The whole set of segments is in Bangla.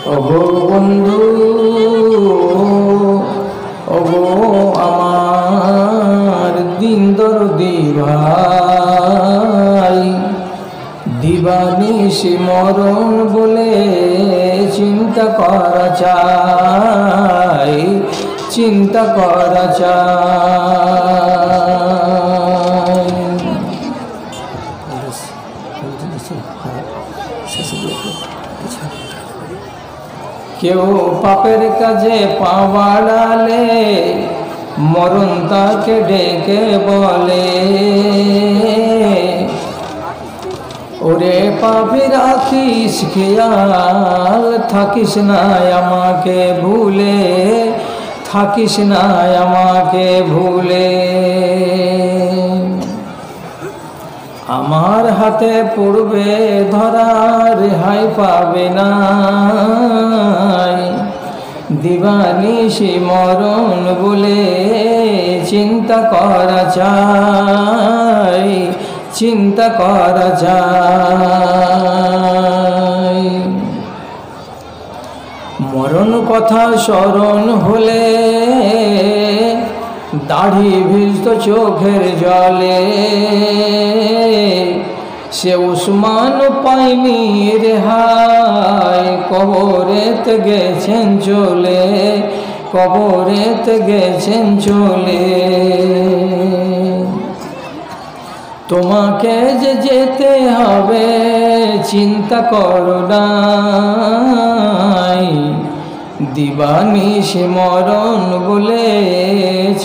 ওগো বন্ধু, ওগো আমার দিন দরদি ভাই, দিবানিশি মরণ বলে চিন্তা করা চাই, চিন্তা করা চাই। কেউ পাপের কাজে পা বাড়ালে মরণ তাকে ডেকে বলে, ওরে পাপি রাখিস খেয়াল, থাকিস না আমাকে ভুলে, থাকিস না আমাকে ভুলে। আমার হাতে পড়বে ধরা, রেহাই পাবে না, দিবানিশি মরণ বলে চিন্তা করা চাই, চিন্তা করা যায়। মরণ কথা স্মরণ হলে দাড়ি ভিজত চোখের জলে, সে উসমান পাইনি রেহাই, কবরেতে গেছেন চলে, কবরেতে গেছেন চলে। তোমাকে যে যেতে হবে চিন্তা করো নাই, দিবানিশি মরণ বলে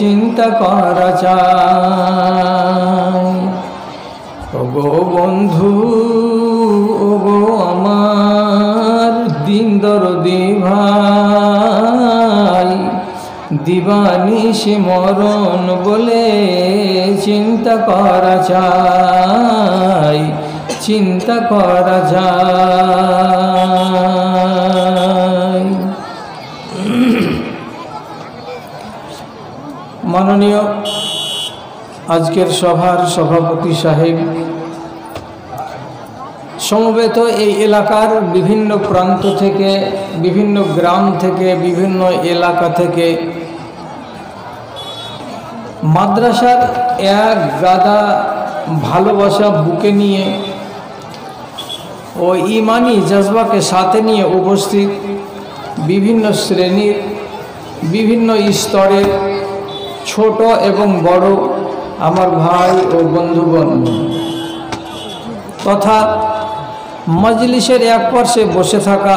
চিন্তা করা চাই। ওগো বন্ধু, ওগো আমার দিন দরদি ভাই, দিবানিশি মরণ বলে চিন্তা করা চাই, চিন্তা করা যায়। মাননীয় আজকের সভার সভাপতি সাহেব, সমবেত এই এলাকার বিভিন্ন প্রান্ত থেকে, বিভিন্ন গ্রাম থেকে, বিভিন্ন এলাকা থেকে মাদ্রাসার এক গাদা ভালোবাসা বুকে নিয়ে ও ইমানি জজবাকে সাথে নিয়ে উপস্থিত বিভিন্ন শ্রেণীর, বিভিন্ন স্তরের ছোট এবং বড় আমার ভাই ও বন্ধুগণ তথা মজলিসের এক পাশে বসে থাকা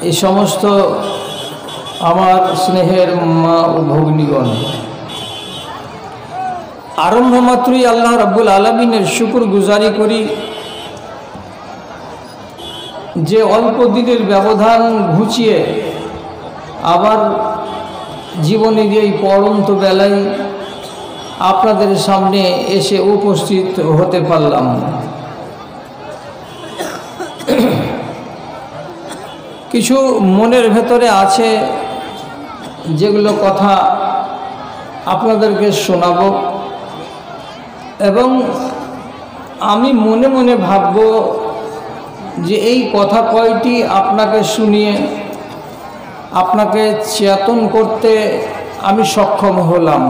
এই সমস্ত আমার স্নেহের মা ও ভগ্নীগণ, আরম্ভ মাত্রই আল্লাহ রাব্বুল আলামিনের শুকর গুজারি করি যে অল্প দিনের ব্যবধান ঘুচিয়ে আবার জীবনের এই পড়ন্ত বেলায় আপনাদের সামনে এসে উপস্থিত হতে পারলাম। কিছু মনের ভেতরে আছে যেগুলো কথা আপনাদেরকে শোনাবো, এবং আমি মনে মনে ভাবব যে এই কথা কয়টি আপনাকে শুনিয়ে আপনাকে চেতন করতে আমি সক্ষম হলাম।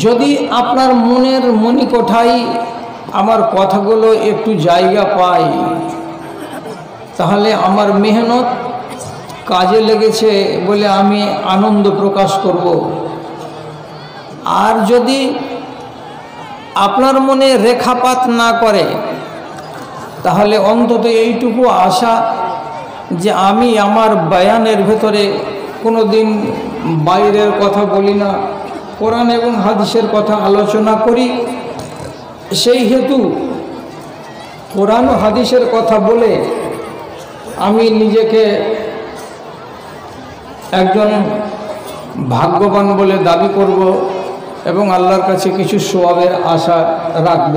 যদি আপনার মনের মণিকোঠায় আমার কথাগুলো একটু জায়গা পায়, তাহলে আমার মেহনত কাজে লেগেছে বলে আমি আনন্দ প্রকাশ করব। আর যদি আপনার মনে রেখাপাত না করে, তাহলে অন্তত এইটুকু আশা যে আমি আমার বয়ানের ভেতরে কোনো দিন বাইরের কথা বলি না, কোরআন এবং হাদিসের কথা আলোচনা করি। সেই হেতু কোরআন ও হাদিসের কথা বলে আমি নিজেকে একজন ভাগ্যবান বলে দাবি করব এবং আল্লাহর কাছে কিছু সওয়াবের আশা রাখব।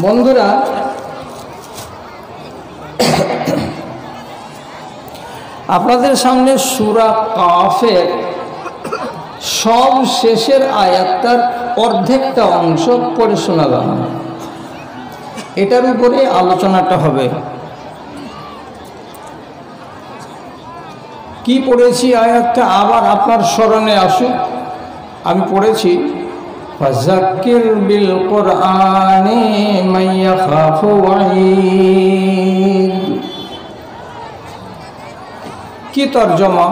বন্ধুরা, আপনাদের সামনে সূরা কাফের সব শেষের আয়াতটার অর্ধেকটা অংশ পড়ে শোনালাম। এটার উপরে আলোচনাটা হবে। কি পড়েছি আয়াতটা আবার আপনার স্মরণে আসুক। আমি পড়েছি, ফাযাক্কির বিল কুরআনি মান ইয়াখাফু ওয়াঈদ। কি তরজমা?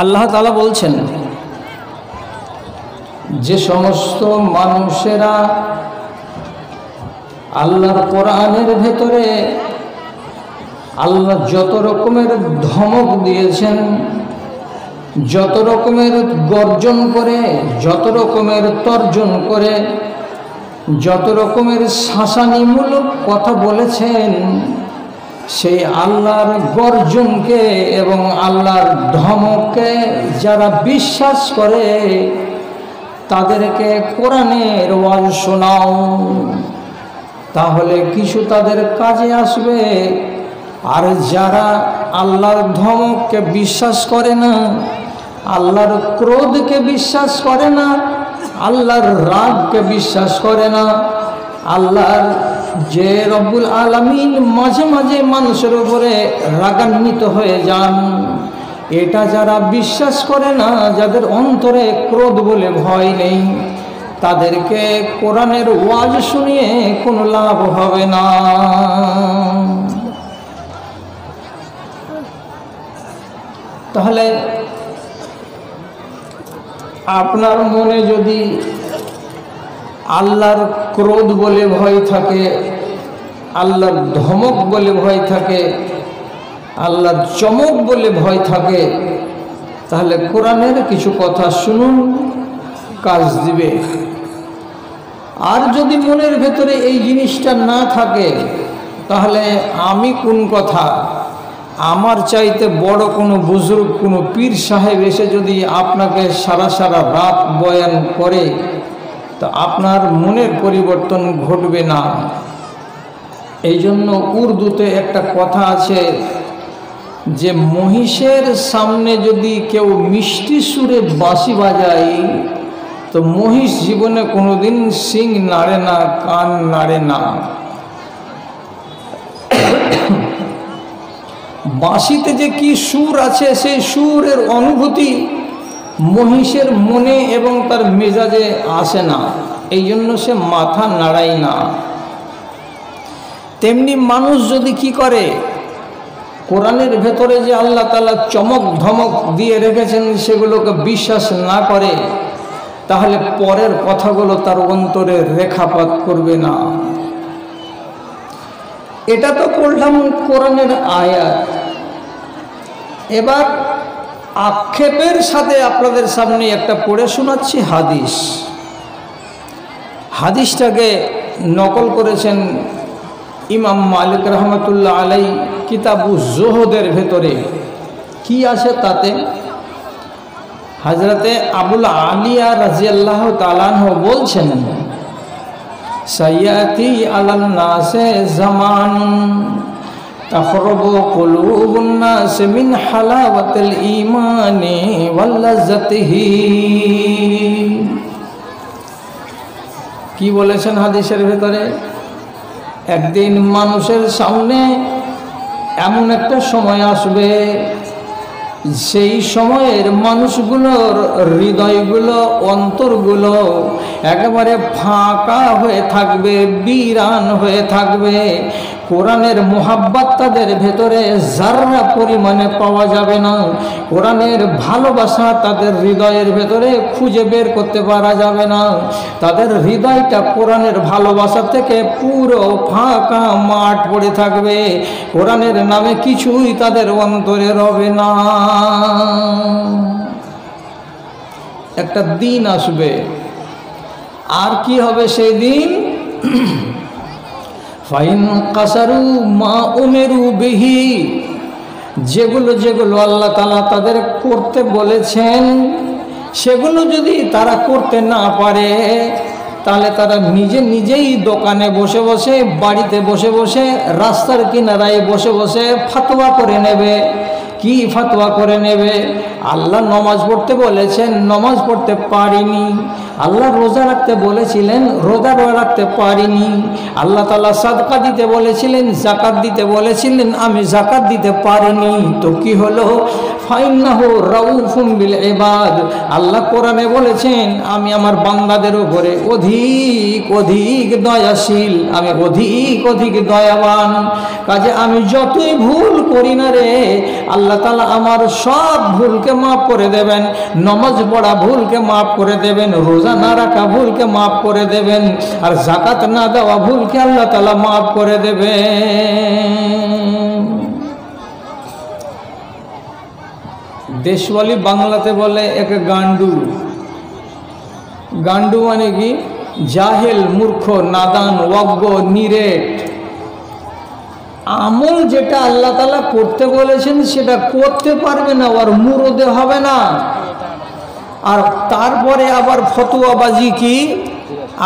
আল্লাহ তাআলা বলছেন, যে সমস্ত মানুষেরা আল্লাহর কোরআনের ভেতরে আল্লাহ যত রকমের ধমক দিয়েছেন, যত রকমের গর্জন করে, যত রকমের তর্জন করে, যত রকমের শাসানিমূলক কথা বলেছেন, সেই আল্লাহর গর্জনকে এবং আল্লাহর ধমককে যারা বিশ্বাস করে তাদেরকে কোরআনের ওয়াজ শোনাও, তাহলে কিছু তাদের কাজে আসবে। আর যারা আল্লাহর ধমককে বিশ্বাস করে না, আল্লাহর ক্রোধকে বিশ্বাস করে না, আল্লাহর রাগকে বিশ্বাস করে না, আল্লাহর যে রব্বুল আলামিন মাঝে মাঝে মানুষের উপরে রাগান্বিত হয়ে যান, এটা যারা বিশ্বাস করে না, যাদের অন্তরে ক্রোধ বলে ভয় নেই, তাদেরকে কোরআনের ওয়াজ শুনিয়ে কোনো লাভ হবে না। তাহলে আপনার মনে যদি আল্লাহর ক্রোধ বলে ভয় থাকে, আল্লাহর ধমক বলে ভয় থাকে, আল্লাহর চমক বলে ভয় থাকে, তাহলে কোরআনের কিছু কথা শুনুন, কাজ দিবে। আর যদি মনের ভেতরে এই জিনিসটা না থাকে, তাহলে আমি কোন কথা, আমার চাইতে বড় কোনো বুজুর্গ, কোনো পীর সাহেব এসে যদি আপনাকে সারা সারা রাত বয়ান করে, তো আপনার মনের পরিবর্তন ঘটবে না। এই জন্য উর্দুতে একটা কথা আছে যে মহিষের সামনে যদি কেউ মিষ্টি সুরে বাঁশি বাজায়, তো মহিষ জীবনে কোনোদিন শিং নাড়ে না, কান নাড়ে না। বাঁশিতে যে কি সুর আছে, সেই সুরের অনুভূতি মহিষের মনে এবং তার মেজাজে আসে না, এই জন্য সে মাথা নাড়ায় না। তেমনি মানুষ যদি কি করে, কোরআনের ভেতরে যে আল্লাহ তাআলা চমক ধমক দিয়ে রেখেছেন সেগুলোকে বিশ্বাস না করে, তাহলে পরের কথাগুলো তার অন্তরে রেখাপাত করবে না। এটা তো পড়লাম কোরআনের আয়াত। এবার আক্ষেপের সাথে আপনাদের সামনে একটা পড়ে শোনাচ্ছি হাদিস। হাদিসটাকে নকল করেছেন ইমাম মালিক রহমতুল্লাহ আলাই কিতাবু জোহদের ভেতরে। কি আছে তাতে? হযরতে আবুল আলিয়া রাদিয়াল্লাহু তাআলা আনহু বলছেন, সাইয়াতি আলান নাসে জামানুন তাখরুবু কুলুবুন নাস মিন হালাওয়াতিল ঈমানি ওয়াল লাজ্জাতিহি। কি বলেছেন হাদিসের ভেতরে? একদিন মানুষের সামনে এমন একটা সময় আসবে, সেই সময়ের মানুষগুলোর হৃদয়গুলো, অন্তরগুলো একেবারে ফাঁকা হয়ে থাকবে, বিরান হয়ে থাকবে। কোরআনের মোহাব্বত তাদের ভেতরে যারা পরিমাণে পাওয়া যাবে না, কোরআনের ভালোবাসা তাদের হৃদয়ের ভেতরে খুঁজে বের করতে পারা যাবে না। তাদের হৃদয়টা কোরআনের ভালোবাসা থেকে পুরো ফাঁকা মাঠ পড়ে থাকবে, কোরআনের নামে কিছুই তাদের অন্তরে রবে না। একটা দিন আসবে, আর কি হবে সেই দিন? ফাইন কাসারু মা উমেরু বিহি, যেগুলো যেগুলো আল্লাহ তাআলা তাদের করতে বলেছেন সেগুলো যদি তারা করতে না পারে, তাহলে তারা নিজেই দোকানে বসে বসে, বাড়িতে বসে বসে, রাস্তার কিনারায় বসে বসে ফতোয়া করে নেবে। কি ফতোয়া করে নেবে। আল্লাহ নমাজ পড়তে বলেছেন, নমাজ পড়তে পারিনি। আল্লাহ রোজা রাখতে বলেছিলেন, রোজা রাখতে পারিনি। আল্লাহ তাআলা সাদকা দিতে বলেছিলেন, যাকাত দিতে বলেছিলেন, আমি যাকাত দিতে পারিনি। তো কি হলো? ফাইন্নাহু রাউফুম বিল ইবাদ। আল্লাহ কোরআনে বলেছেন, আমি আমার বান্দাদের উপরে অধিক অধিক দয়াশীল, আমি অধিক অধিক দয়াবান। কাজে আমি যতই ভুল করি না রে, আল্লাহ তাআলা আমার সব ভুলকে মাফ করে দেবেন। নামাজ পড়া ভুলকে মাফ করে দেবেন, রোজা না রাখা ভুলকে মাফ করে দেবেন, আর যাকাত না দেওয়া ভুলকে আল্লাহ তাআলা মাফ করে দেবেন। দেশওয়ালি বাংলাতে বলে এক গান্ডু। গান্ডু মানে কি? জাহেল, মূর্খ, নাদান, অজ্ঞ, নিরেট। আমল যেটা আল্লাহ তাআলা করতে বলেছেন সেটা করতে পারবে না, আর মুরদে হবে না। আর তারপরে আবার ফতোয়াবাজি কি?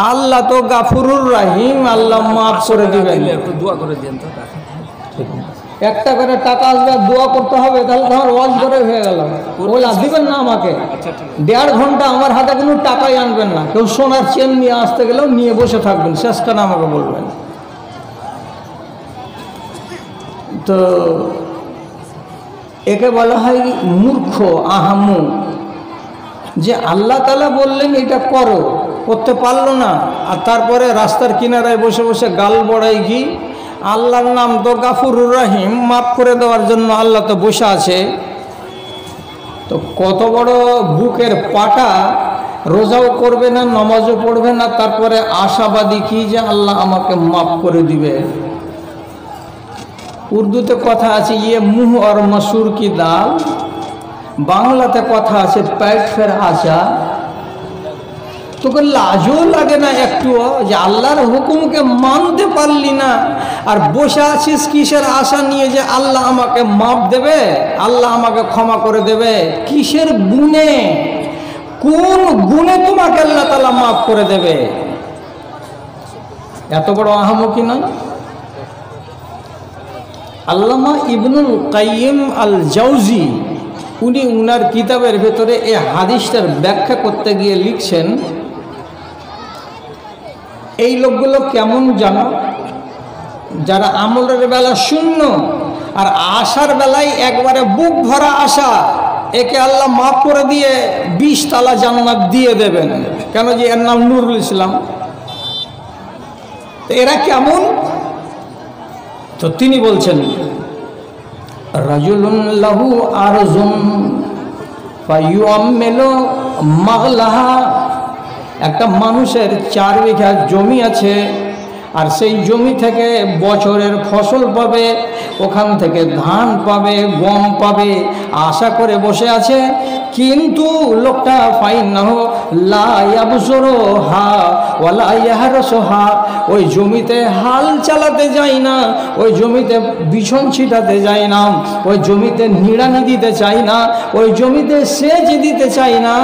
আল্লাহ তো গাফুরুর রাহিম, আল্লাহ মাফ করে দিবেন। একটু দোয়া করে দেন তো। একটা করে টাকা আসবে, দোয়া করতে হবে, তাহলে তোমার ওয়াজ করে হয়ে গেল। ওলা দিবেন না আমাকে। 1.5 ঘন্টা আমার হাতে কোনো টাকাই আনবেন না। কেউ সোনার চেন নিয়ে আসতে গেলেও নিয়ে বসে থাকবেন, শেষখানে আমাকে বলবেন। তো একে বলা হয় মূর্খ, আহামু। যে আল্লাহ তাআলা বললেন এটা করো, করতে পারলো না, আর তারপরে রাস্তার কিনারায় বসে বসে গাল বড়াই কি? আল্লাহর নাম তো গাফুরুর রাহিম, মাফ করে দেওয়ার জন্য আল্লাহ তো বসে আছে। তো কত বড় বুকের পাটা, রোজাও করবে না, নামাজও পড়বে না, তারপরে আশাবাদী কি যে আল্লাহ আমাকে মাফ করে দিবে। উর্দুতে কথা আছে ইয়ে মুহ আর মসুর কি দাল, বাংলাতে কথা আছে পেট ফের আশা। তোকে লাজও লাগে না একটুও যে আল্লাহর হুকুমকে মানতে পারলি না, আর বসে আছিস কিসের আশা নিয়ে যে আল্লাহ আমাকে মাফ দেবে, আল্লাহ আমাকে ক্ষমা করে দেবে? কিসের গুণে, কোন গুণে তোমাকে আল্লাহ তাআলা মাফ করে দেবে? এত বড় আহামকি নয়? আল্লামা ইবনুল কাইয়িম আল জাওজি উনি উনার কিতাবের ভেতরে এই হাদিসটার ব্যাখ্যা করতে গিয়ে লিখছেন, এই লোকগুলো কেমন জানো? যারা আমলের বেলা শূন্য আর আশার বেলায় একবারে বুক ভরা আশা, একে আল্লাহ মাফ করে দিয়ে 20 তালা জান্নাত দিয়ে দেবেন। কেন? যে এর নাম নুরুল ইসলাম। তো এরা কেমন? তো তিনি বলছেন, রাজুলুন লাহু আরজুন ফায়ুআম্মিলু মাগলাহা। একটা মানুষের 4 বিঘা জমি আছে, আর সেই জমি থেকে বছরের ফসল পাবে, ওখান থেকে ধান পাবে, গম পাবে, আশা করে বসে আছে। কিন্তু লোকটা ফাইন্নাহু লা ইয়াবসুরুহা ওয়ালা ইয়াহরাসুহা, ওই জমিতে হাল চালাতে যায় না, ওই জমিতে বিছন ছিটাতে যায় না, ওই জমিতে নিড়ানি দিতে চায় না, ওই জমিতে সেচ দিতে চায় না।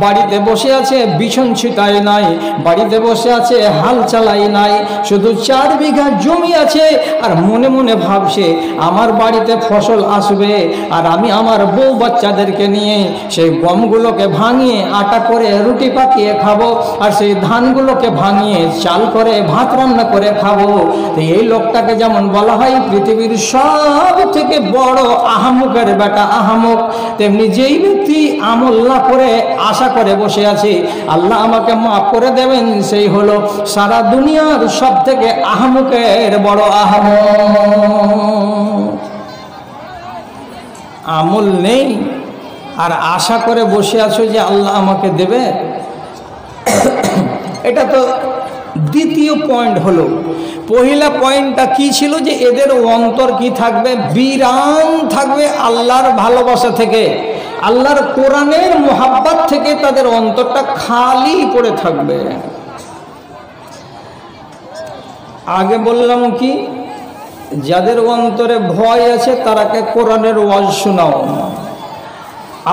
বাড়িতে বসে আছে, বিছন ছিটায় নাই, বাড়িতে বসে আছে, হাল চালাই নাই, শুধু 4 বিঘা জমি আছে, আর মনে মনে ভাবছে আমার বাড়িতে ফসল আসবে, আর আমি আমার বউ বাচ্চাদেরকে নিয়ে সেই গমগুলোকে ভাঙিয়ে আটা করে রুটি পাকিয়ে খাবো, আর সেই ধানগুলোকে ভাঙিয়ে চাল করে ভাত রান্না করে খাবো। তো এই লোকটাকে যেমন বলা হয় পৃথিবীর সব থেকে বড় আহামুকের বেটা আহামুক, তেমনি যেই ব্যক্তি আমল না করে আশা করে বসে আছে আল্লাহ আমাকে মাফ করে দেবেন, সেই হলো সারা দুনিয়ার সব থেকে আহামুকের বড় আহামুক। আমল নেই আর আশা করে বসে আছো যে আল্লাহ আমাকে দেবে। এটা তো দ্বিতীয় পয়েন্ট হলো। পহিলা পয়েন্টটা কি ছিল? যে এদের অন্তর কি থাকবে? বিরান থাকবে আল্লাহর ভালোবাসা থেকে, আল্লাহর কোরআনের মোহাব্বত থেকে তাদের অন্তরটা খালি পড়ে থাকবে। আগে বললাম কি, যাদের অন্তরে ভয় আছে তারাকে কোরআনের ওয়াজ শোনাও।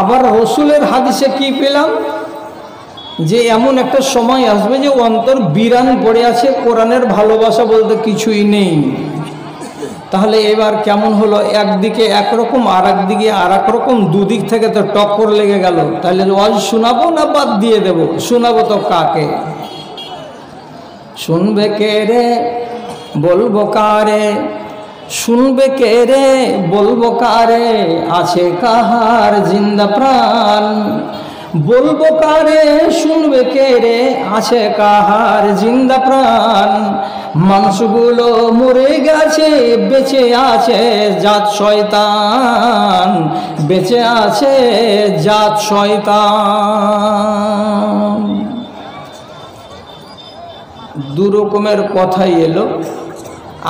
আবার রসুলের হাদিসে কি পেলাম? যে এমন একটা সময় আসবে যে অন্তর বিরান পড়ে আছে, কোরআনের ভালোবাসা বলতে কিছুই নেই। তাহলে এবার কেমন হলো, একদিকে একরকম আর একদিকে আর এক রকম, দুদিক থেকে তো টক্কর লেগে গেল। তাহলে ওয়াজ শোনাবো না বাদ দিয়ে দেব? শোনাবো তো কাকে? শুনবে কে রে বলবো কারে, শুনবে কে রে বলবো কারে, আছে কাহার জিন্দা প্রাণ। বলবো কারে শুনবে কে রে, আছে কাহার জিন্দা প্রাণ। মানুষগুলো মরে গেছে, বেঁচে আছে জাত শয়তান, বেঁচে আছে জাত শয়তান। দু রকমের কথাই এলো।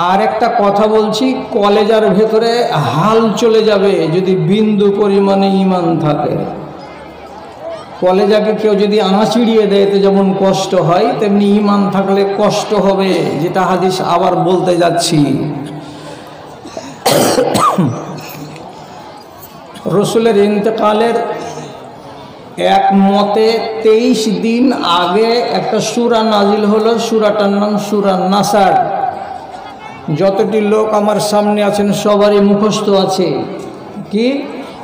আর একটা কথা বলছি, কলেজার ভেতরে হাল চলে যাবে যদি বিন্দু পরিমাণে ঈমান থাকে। কলেজাকে কেউ যদি আঁচিড়িয়ে দেয় তো যেমন কষ্ট হয়, তেমনি ঈমান থাকলে কষ্ট হবে, যেটা হাদিস আবার বলতে যাচ্ছি। রসুলের ইন্তেকালের এক মতে 23 দিন আগে একটা সূরা নাজিল হলো, সূরাটার নাম সূরা নাসার। যতটি লোক আমার সামনে আছেন সবারই মুখস্থ আছে। কি?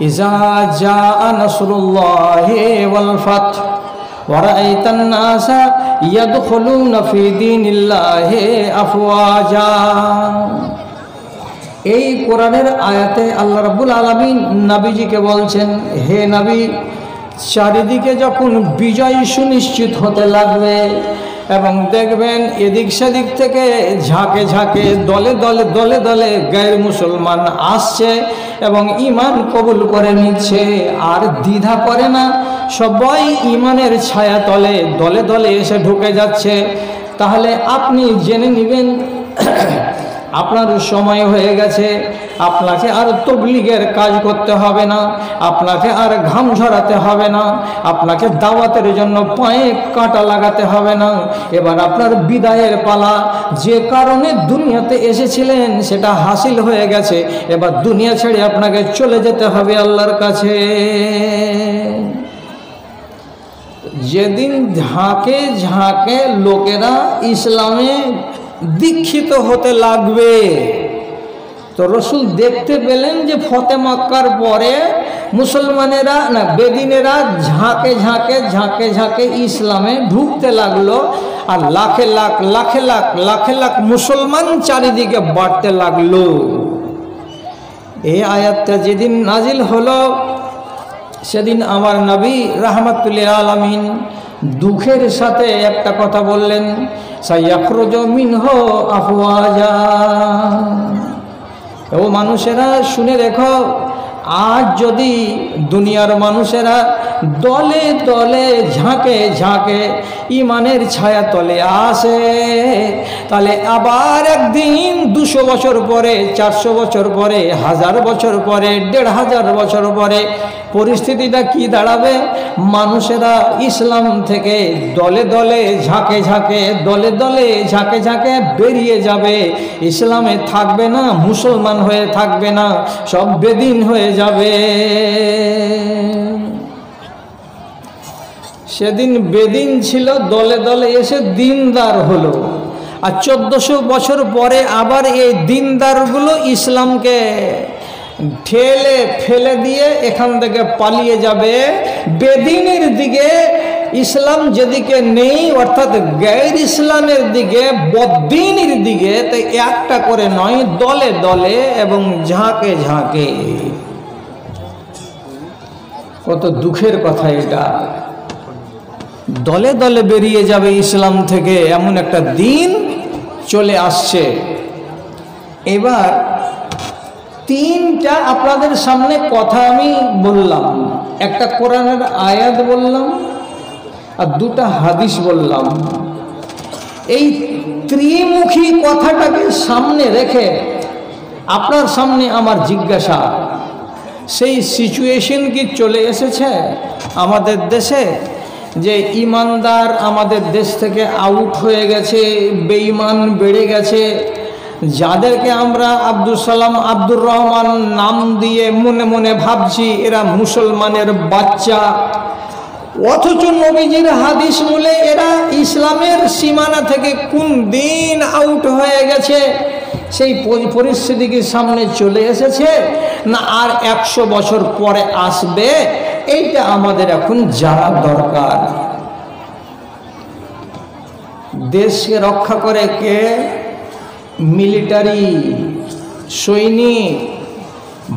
ইজা জাআ নাসরুল্লাহি ওয়াল ফাতহ ওয়া রাআইতান নাসা ইয়াদখুলুনা ফি দীনিল্লাহি আফওয়াজা। এই কোরআনের আয়াতে আল্লাহ রাব্বুল আলামিন নবীজিকে বলছেন, হে নবী, চারিদিকে যখন বিজয় সুনিশ্চিত হতে লাগবে এবং দেখবেন এদিক সেদিক থেকে ঝাঁকে ঝাঁকে দলে দলে দলে দলে গায়ের মুসলমান আসছে এবং ঈমান কবুল করে নিচ্ছে, আর দ্বিধা করে না, সবাই ঈমানের ছায়া তলে দলে দলে এসে ঢুকে যাচ্ছে, তাহলে আপনি জেনে নেবেন আপনার সময় হয়ে গেছে। আপনাকে আর তবলিগের কাজ করতে হবে না, আপনাকে আর ঘাম ঝরাতে হবে না, আপনাকে দাওয়াতের জন্য পায়ে কাঁটা লাগাতে হবে না। এবার আপনার বিদায়ের পালা। যে কারণে দুনিয়াতে এসেছিলেন সেটা হাসিল হয়ে গেছে, এবার দুনিয়া ছেড়ে আপনাকে চলে যেতে হবে আল্লাহর কাছে। যেদিন ঝাঁকে ঝাঁকে লোকেরা ইসলামে দীক্ষিত হতে লাগবে, তো রসুল দেখতে পেলেন যে ফতে মক্কার পরে মুসলমানেরা না বেদিনেরা ঝাঁকে ঝাঁকে ঝাঁকে ঝাঁকে ইসলামে ঢুকতে লাগলো, আর লাখে লাখ লাখে লাখ লাখে লাখ মুসলমান চারিদিকে বাড়তে লাগলো। এই আয়াতটা যেদিন নাজিল হলো সেদিন আমার নবী রাহমাতুল্লিল আলামিন দুঃখের সাথে একটা কথা বললেন, সাইয়াখরুজু মিনহু আফওয়াজা। ও মানুষেরা শুনে রেখো, আজ যদি দুনিয়ার মানুষেরা দলে দলে ঝাঁকে ঝাঁকে ঈমানের ছায়া তলে আসে, তাহলে আবার একদিন 200 বছর পরে, 400 বছর পরে, 1000 বছর পরে, 1500 বছর পরে পরিস্থিতিটা কি দাঁড়াবে? মানুষেরা ইসলাম থেকে দলে দলে ঝাঁকে ঝাঁকে দলে দলে ঝাঁকে ঝাঁকে বেরিয়ে যাবে, ইসলামে থাকবে না, মুসলমান হয়ে থাকবে না, সব বেদিন হয়ে যাবে। সেদিন বেদিন ছিল, দলে দলে এসে দিনদার হলো, আর 1400 বছর পরে আবার এই দিনদারগুলো ইসলামকে ঠেলে ফেলে দিয়ে এখান থেকে পালিয়ে যাবে বেদিনের দিকে। ইসলাম যেদিকে নেই, অর্থাৎ গায়ের ইসলামের দিকে, বদ্দিনের দিকে, তো একটা করে নয়, দলে দলে এবং ঝাঁকে ঝাঁকে। কত দুঃখের কথা এটা। দলে দলে বেরিয়ে যাবে ইসলাম থেকে, এমন একটা দিন চলে আসছে। এবার 3টা আপনাদের সামনে কথা আমি বললাম, একটা কোরআনের আয়াত বললাম আর 2টা হাদিস বললাম। এই ত্রিমুখী কথাটাকে সামনে রেখে আপনার সামনে আমার জিজ্ঞাসা, সেই সিচুয়েশন কি চলে এসেছে আমাদের দেশে যে ইমানদার আমাদের দেশ থেকে আউট হয়ে গেছে, বেঈমান বেড়ে গেছে, যাদেরকে আমরা আব্দুল সালাম, আব্দুর রহমান নাম দিয়ে মনে মনে ভাবছি এরা মুসলমানের বাচ্চা, অথচ নবীজির হাদিস মূলে এরা ইসলামের সীমানা থেকে কোন দিন আউট হয়ে গেছে, সেই পরিস্থিতি কি সামনে চলে এসেছে না আর 100 বছর পরে আসবে, এইটা আমাদের এখন জানা দরকার। দেশকে রক্ষা করে কে? মিলিটারি, সৈনিক।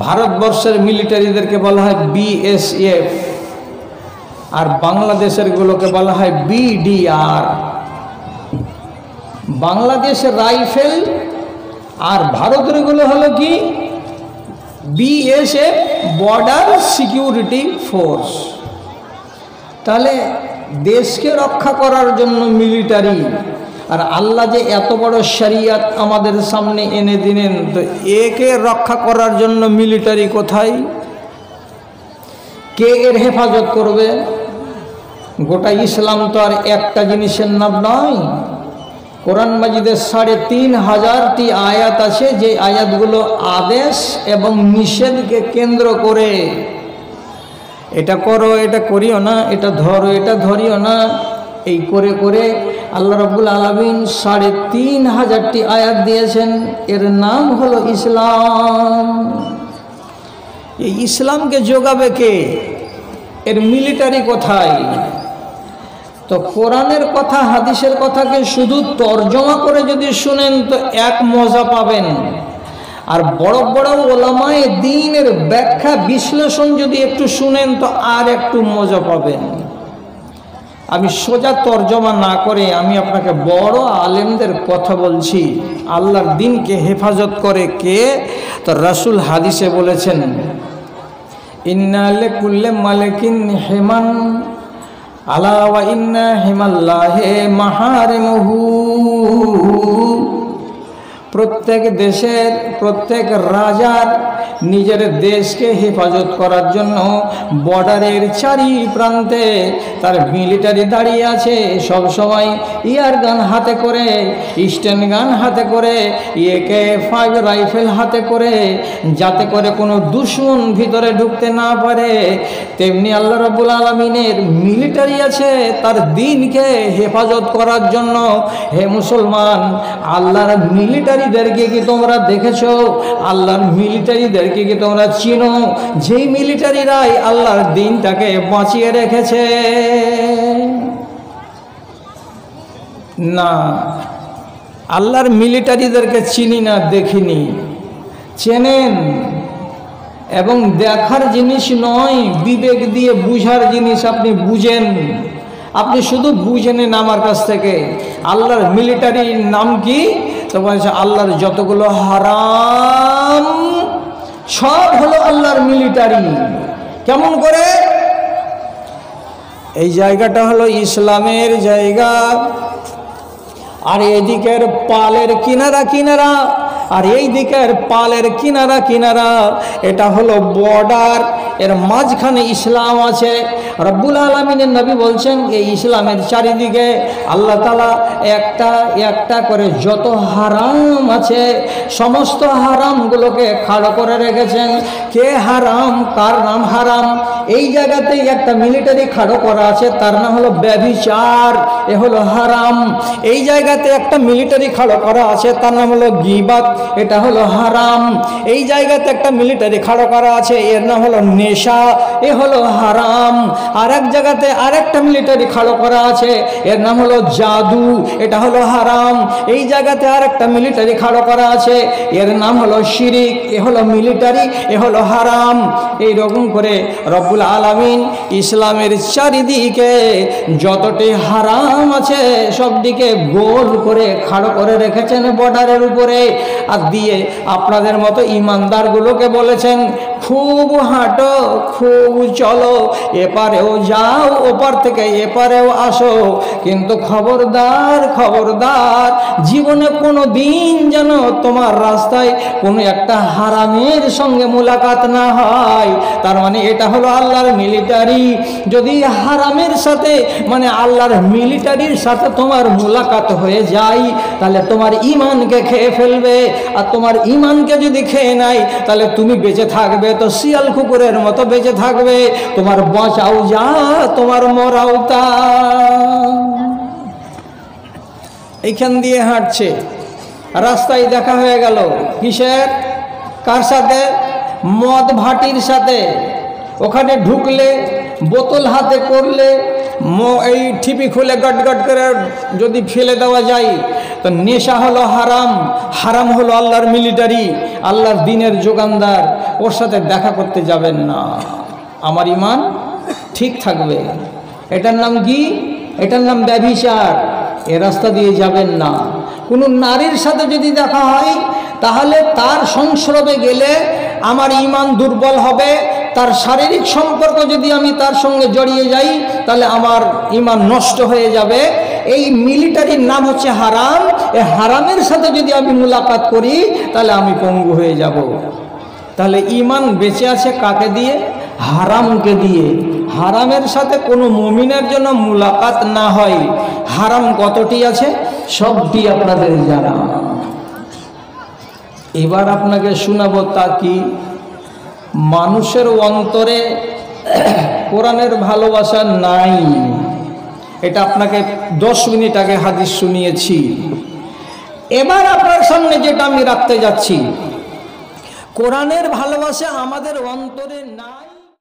ভারতবর্ষের মিলিটারিদেরকে বলা হয় বিএসএফ, আর বাংলাদেশের গুলোকে বলা হয় বিডিআর। বাংলাদেশের রাইফেল আর ভারতের গুলো হলো কি বিএসএফ, বর্ডার সিকিউরিটি ফোর্স। তাহলে দেশকে রক্ষা করার জন্য মিলিটারি, আর আল্লাহ যে এত বড় শরিয়ত আমাদের সামনে এনে দিলেন, তো একে রক্ষা করার জন্য মিলিটারি কোথায়? কে এর হেফাজত করবে? গোটা ইসলাম তো আর একটা জিনিসের নাম নয়। কোরআন মাজিদের ৩৫০০টি আয়াত আছে, যে আয়াতগুলো আদেশ এবং নিষেধকে কেন্দ্র করে, এটা করো, এটা করিও না, এটা ধরো, এটা ধরিও না, এই করে করে আল্লাহ রাব্বুল আলামিন ৩৫০০টি আয়াত দিয়েছেন। এর নাম হলো ইসলাম। এই ইসলামকে যোগাবে কে? এর মিলিটারি কোথায়? তো কোরআনের কথা হাদিসের কথাকে শুধু তর্জমা করে যদি শুনেন তো এক মজা পাবেন, আর বড় বড় ওলামায়ে দ্বীনের ব্যাখ্যা বিশ্লেষণ যদি একটু শুনেন তো আর একটু মজা পাবেন। আমি সোজা তর্জমা না করে আমি আপনাকে বড় আলেমদের কথা বলছি। আল্লাহর দ্বীনকে হেফাজত করে কে? তো রাসূল হাদিসে বলেছেন, ইন্না লিকুল্লি মালিকিন হিমান আলা ওয়া ইন্না হিমাল্লাহি মাহারিমুহু। প্রত্যেক দেশের প্রত্যেক রাজার নিজের দেশকে হেফাজত করার জন্য বর্ডারের চারি প্রান্তে তার মিলিটারি দাঁড়িয়ে আছে। সব সময় ইয়ার গান হাতে করে, স্ট্যান্ড গান হাতে করে, AK-5 রাইফেল হাতে করে, যাতে করে কোনো দুশমন ভিতরে ঢুকতে না পারে। তেমনি আল্লাহ রাব্বুল আলামিনের মিলিটারি আছে তার দ্বীনকে হেফাজত করার জন্য। হে মুসলমান, আল্লাহর মিলিটারিদেরকে কি তোমরা দেখেছো? আল্লাহর মিলিটারিদেরকে কি তোমরা চিনো? যেই মিলিটারিরাই আল্লাহর দ্বীনটাকে বাঁচিয়ে রেখেছে। না, আল্লাহর মিলিটারিদেরকে চিনি না, দেখিনি। চেনেন এবং দেখার জিনিস নয়, বিবেক দিয়ে বুঝার জিনিস। আপনি বুঝেন, আপনি শুধু বুঝে নেন আমার কাছ থেকে। আল্লাহর মিলিটারির নাম কি? তো বলছে আল্লাহর যতগুলো হারাম সব হলো আল্লাহর মিলিটারি। কেমন করে? এই জায়গাটা হলো ইসলামের জায়গা, আর এদিকের পালের কিনারা কিনারা, আর এই দিকের পালের কিনারা কিনারা, এটা হলো বর্ডার। এর মাঝখানে ইসলাম আছে। রব্বুল আলামিনের নবী বলছেন এই ইসলামের চারিদিকে আল্লাহ তাআলা একটা একটা করে যত হারাম আছে সমস্ত হারামগুলোকে খাড়া করে রেখেছেন। কে হারাম, কার নাম হারাম? এই জায়গাতেই একটা মিলিটারি খাড়ো করা আছে, তার নাম হলো ব্যভিচার, এ হলো হারাম। এই জায়গাতে একটা মিলিটারি খাড়ো করা আছে, তার নাম হলো গীবাত, এটা হলো হারাম। এই জায়গাতে একটা মিলিটারি খাড়ো করা আছে, এর নাম হলো নেশা, এ হলো হারাম। আর এক জায়গাতে আরেকটা মিলিটারি খাড়ো করা আছে, এর নাম হলো জাদু, এটা হলো হারাম। এই জায়গাতে আরেকটা মিলিটারি খাড়ো করা আছে, এর নাম হলো শিরিক, এ হলো মিলিটারি, এ হলো হারাম। এই রকম করে রব্বুল আলামিন ইসলামের চারিদিকে যতটি হারাম আছে সব দিকে গোল করে খাড়ো করে রেখেছেন বর্ডারের উপরে। আর দিয়ে আপনাদের মতো ইমানদারগুলোকে বলেছেন খুব হাঁটো, খুব চলো, এপারেও যাও, ওপার থেকে এপারেও আসো, কিন্তু খবরদার খবরদার জীবনে কোনো দিন যেন তোমার রাস্তায় কোনো একটা হারামের সঙ্গে মুলাকাত না হয়। তার মানে এটা হলো আল্লাহর মিলিটারি। যদি হারামের সাথে মানে আল্লাহর মিলিটারির সাথে তোমার মুলাকাত হয়ে যায় তাহলে তোমার ঈমানকে খেয়ে ফেলবে, আর তোমার ঈমানকে যদি খেয়ে নেয় তাহলে তুমি বেঁচে থাকবে তো শিয়াল কুকুরের মতো বেঁচে থাকবে। তোমার বাঁচাও যা, তোমার মরাও তা। এইখান দিয়ে হাঁটছে রাস্তায় দেখা হয়ে গেল কিসের, কার সাথে? মদ ভাটির সাথে। ওখানে ঢুকলে, বোতল হাতে করলে, এই ঠিপি খুলে গট গট করে যদি ফেলে দেওয়া যায় তো নেশা হলো হারাম, হারাম হলো আল্লাহর মিলিটারি, আল্লাহর দিনের যোগানদার। ওর সাথে দেখা করতে যাবেন না, আমার ঈমান ঠিক থাকবে। এটার নাম কি? এটার নাম ব্যভিচার। এ রাস্তা দিয়ে যাবেন না। কোনো নারীর সাথে যদি দেখা হয় তাহলে তার সংস্রবে গেলে আমার ঈমান দুর্বল হবে। তার শারীরিক সম্পর্ক যদি আমি তার সঙ্গে জড়িয়ে যাই তাহলে আমার ঈমান নষ্ট হয়ে যাবে। এই মিলিটারির নাম হচ্ছে হারাম। এই হারামের সাথে যদি আমি মুলাকাত করি তাহলে আমি পঙ্গু হয়ে যাব। তাহলে ঈমান বেঁচে আছে কাকে দিয়ে? হারামকে দিয়ে। হারামের সাথে কোনো মুমিনের জন্য মুলাকাত না হয়। হারাম কতটি আছে সবটি আপনাদের জানা। এবার আপনাকে শোনাবো তা কি, মানুষের অন্তরে কোরআনের ভালোবাসা নাই। এটা আপনাকে 10 মিনিট আগে হাদিস শুনিয়েছি। এবার আপনার সামনে যেটা আমি রাখতে যাচ্ছি, কোরআনের ভালোবাসা আমাদের অন্তরে নাই।